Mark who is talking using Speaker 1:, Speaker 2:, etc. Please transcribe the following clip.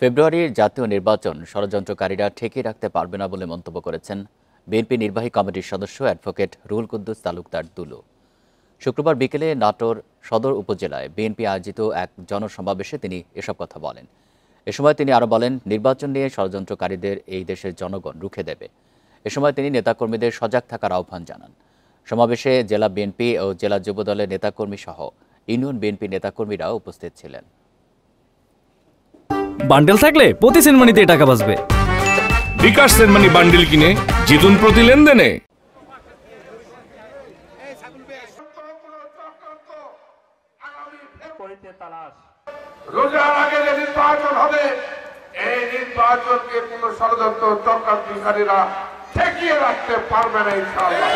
Speaker 1: ফেব্রুয়ারির জাতীয় নির্বাচন ষড়যন্ত্রকারীরা ঠেকিয়ে রাখতে পারবে না বলে মন্তব্য করেছেন বিএনপি নির্বাহী কমিটির সদস্য অ্যাডভোকেট রুহুল কুদ্দুস তালুকদার দুলু। শুক্রবার বিকেলে নাটোর সদর উপজেলায় বিএনপি আয়োজিত এক জনসমাবেশে তিনি এসব কথা বলেন। এ সময় তিনি আরও বলেন, নির্বাচন নিয়ে ষড়যন্ত্রকারীদের এই দেশের জনগণ রুখে দেবে। এ সময় তিনি নেতাকর্মীদের সজাগ থাকার আহ্বান জানান। সমাবেশে জেলা বিএনপি ও জেলা যুবদলের নেতাকর্মী সহ ইউনিয়ন বিএনপি নেতাকর্মীরা উপস্থিত ছিলেন।
Speaker 2: বান্ডেল থাকলে প্রতি সেনমানিতে টাকা বাঁচবে।
Speaker 3: বিকাশ সেনমানি বান্ডেল কিনে জিতুন প্রতি লেনদেনে।
Speaker 4: রোজার আগে যে নির্বাচন হবে, এই নির্বাচনকে কোন ষড়যন্ত্র চক্রান্তকারীরা ঠেকিয়ে রাখতে পারবে না ইনশাআল্লাহ।